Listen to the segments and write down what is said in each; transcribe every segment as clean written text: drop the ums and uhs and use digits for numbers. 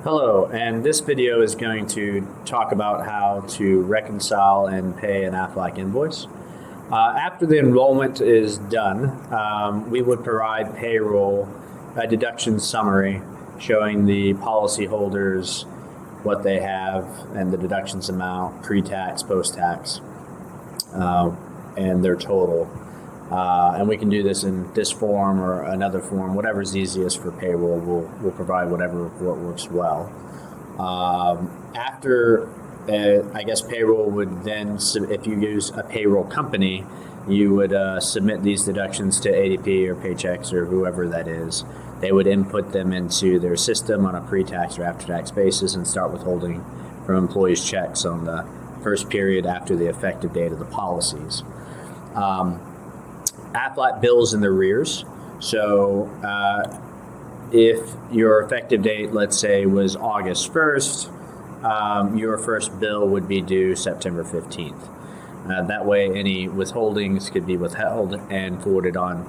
Hello, and this video is going to talk about how to reconcile and pay an Aflac invoice. After the enrollment is done, we would provide payroll a deduction summary showing the policyholders what they have and the deductions amount, pre-tax, post-tax, and their total. And we can do this in this form or another form, whatever's easiest for payroll. We'll provide whatever report works well. After, I guess payroll would then, if you use a payroll company, you would submit these deductions to ADP or Paychex or whoever that is. They would input them into their system on a pre-tax or after-tax basis and start withholding from employees' checks on the first period after the effective date of the policies. Aflac bills in the arrears. So if your effective date, let's say, was August 1st, your first bill would be due September 15th. That way, any withholdings could be withheld and forwarded on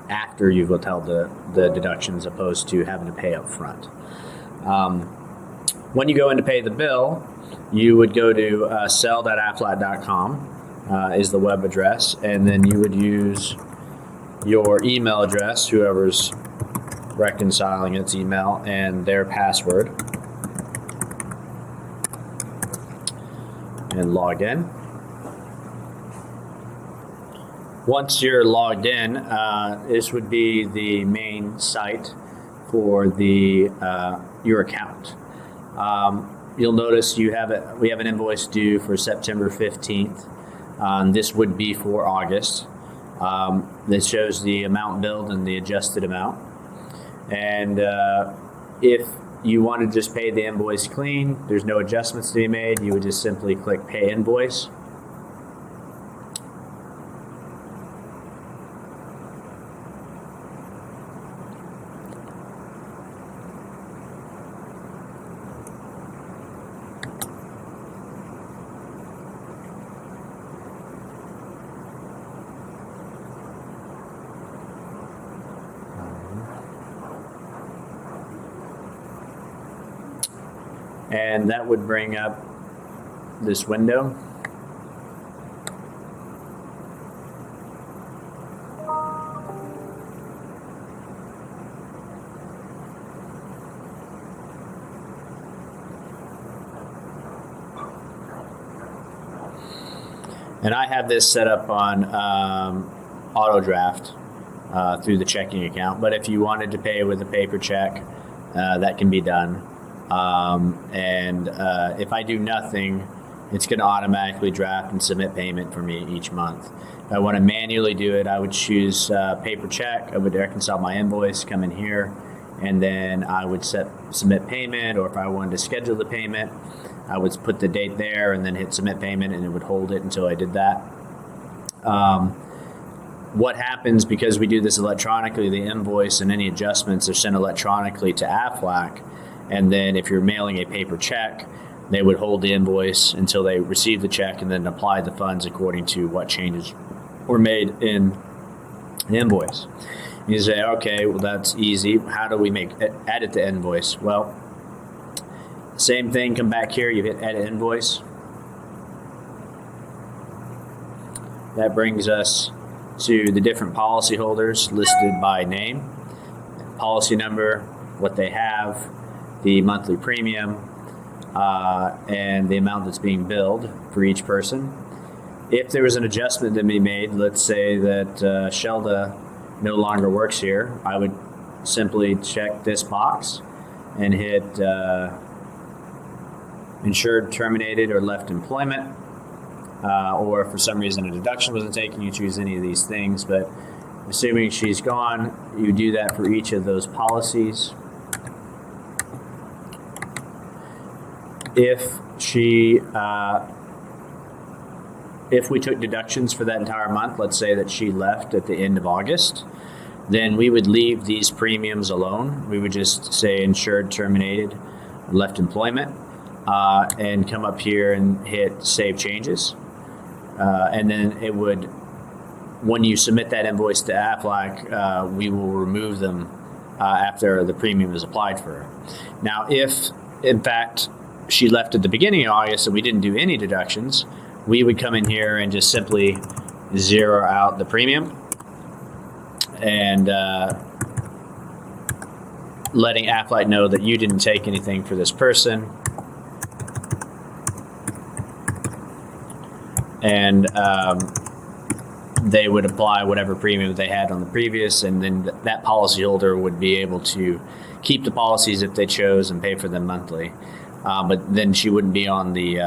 after you've withheld the deductions, opposed to having to pay up front. When you go in to pay the bill, you would go to sell.aflac.com. Is the web address, and then you would use your email address, whoever's reconciling its email, and their password, and log in. Once you're logged in, this would be the main site for the your account. You'll notice we have an invoice due for September 15th. This would be for August. This shows the amount billed and the adjusted amount. And if you want to just pay the invoice clean, there's no adjustments to be made, you would just simply click Pay Invoice. And that would bring up this window. And I have this set up on auto draft through the checking account. But if you wanted to pay with a paper check, that can be done. If I do nothing, it's going to automatically draft and submit payment for me each month. If I want to manually do it, I would choose paper check. I would reconcile my invoice, come in here, and then I would submit payment. Or if I wanted to schedule the payment, I would put the date there and then hit submit payment, and it would hold it until I did that. What happens, because we do this electronically, the invoice and any adjustments are sent electronically to Aflac. And then if you're mailing a paper check, they would hold the invoice until they receive the check and then apply the funds according to what changes were made in the invoice. You say, okay, well, that's easy. How do we edit the invoice? Well, same thing, come back here, you hit edit invoice. That brings us to the different policyholders listed by name, policy number, what they have, the monthly premium, and the amount that's being billed for each person. If there was an adjustment to be made, let's say that Shelda no longer works here, I would simply check this box and hit insured, terminated, or left employment. Or if for some reason a deduction wasn't taken, you choose any of these things. But assuming she's gone, you do that for each of those policies. If we took deductions for that entire month, let's say that she left at the end of August, then we would leave these premiums alone. We would just say insured, terminated, left employment, and come up here and hit save changes. And then it would, when you submit that invoice to Aflac, we will remove them after the premium is applied for her. Now, if in fact she left at the beginning of August and we didn't do any deductions, we would come in here and just simply zero out the premium and letting Aflac know that you didn't take anything for this person. And they would apply whatever premium they had on the previous, and then that policyholder would be able to keep the policies if they chose and pay for them monthly. But then she wouldn't be on the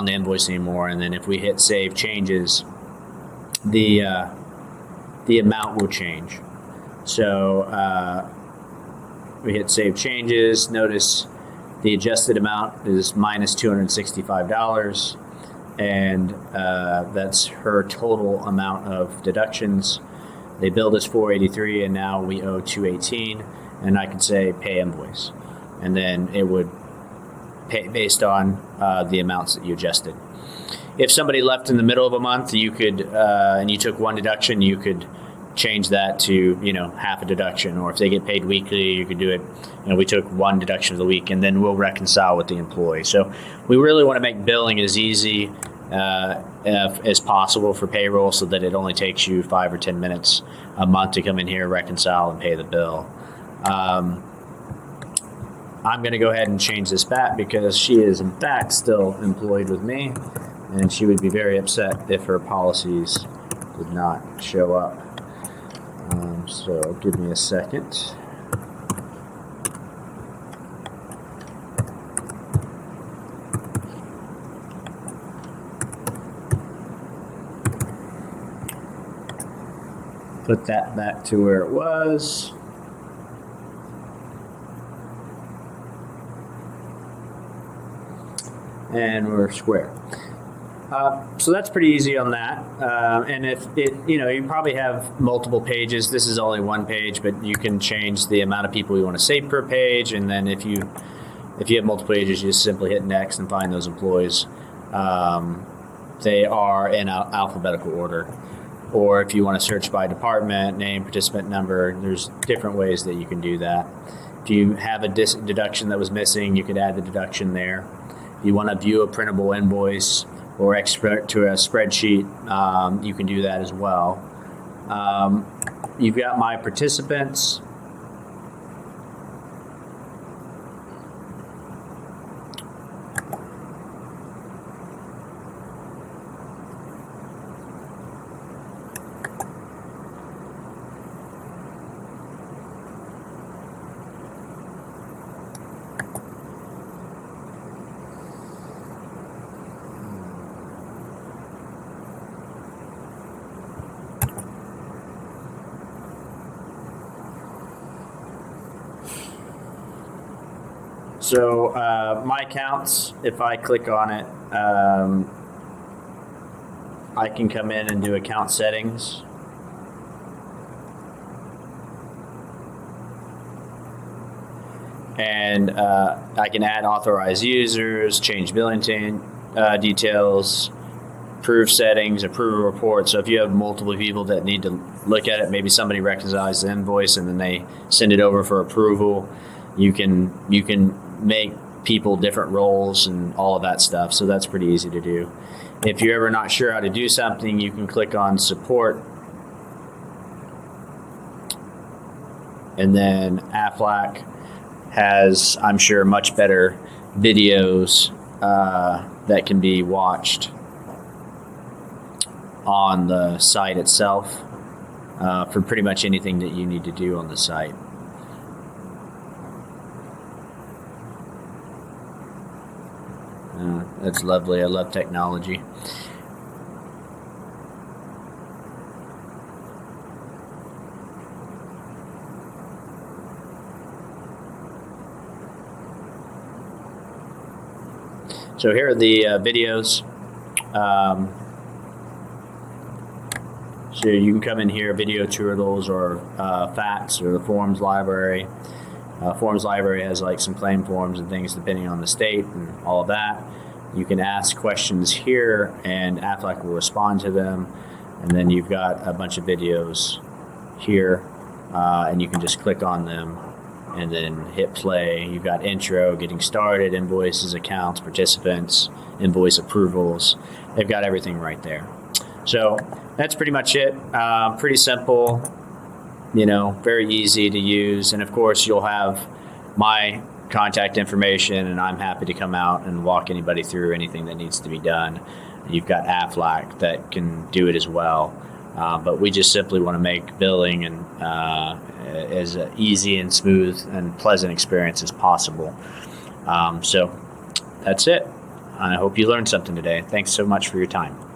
invoice anymore. And then if we hit save changes, the amount will change. So we hit save changes. Notice the adjusted amount is minus $265. And that's her total amount of deductions. They billed us $483, and now we owe $218, and I could say pay invoice, and then it would pay based on the amounts that you adjusted. If somebody left in the middle of a month, you could and you took one deduction, you could change that to half a deduction, or if they get paid weekly, you could do it. We took one deduction of the week, and then we'll reconcile with the employee. So we really want to make billing as easy as possible for payroll, so that it only takes you 5 or 10 minutes a month to come in here, reconcile, and pay the bill. I'm going to go ahead and change this back because she is in fact still employed with me, and she would be very upset if her policies did not show up. So give me a second. Put that back to where it was. And we're square. So that's pretty easy on that. And if it, you probably have multiple pages. This is only one page, but you can change the amount of people you want to save per page. And then if you have multiple pages, you just simply hit next and find those employees. They are in alphabetical order. Or if you want to search by department, name, participant number, there's different ways that you can do that. If you have a deduction that was missing, you could add the deduction there. If you want to view a printable invoice or export to a spreadsheet, you can do that as well. You've got my participants. So my accounts, if I click on it, I can come in and do account settings. And I can add authorized users, change billing details, approve settings, approve a report. So if you have multiple people that need to look at it, maybe somebody reconciles the invoice and then they send it over for approval, you can make people different roles and all of that stuff. So that's pretty easy to do. If you're ever not sure how to do something, you can click on support, and then Aflac has, I'm sure, much better videos that can be watched on the site itself for pretty much anything that you need to do on the site. That's lovely. I love technology. So here are the videos. So you can come in here, video tutorials or facts or the forms library. Forms library has like some claim forms and things depending on the state and all of that. You can ask questions here and Aflac will respond to them. And then you've got a bunch of videos here and you can just click on them and then hit play. You've got intro, getting started, invoices, accounts, participants, invoice approvals. They've got everything right there. So that's pretty much it. Pretty simple, very easy to use. And of course, you'll have my contact information, and I'm happy to come out and walk anybody through anything that needs to be done. You've got Aflac that can do it as well. But we just simply want to make billing and as easy and smooth and pleasant experience as possible. So that's it. I hope you learned something today. Thanks so much for your time.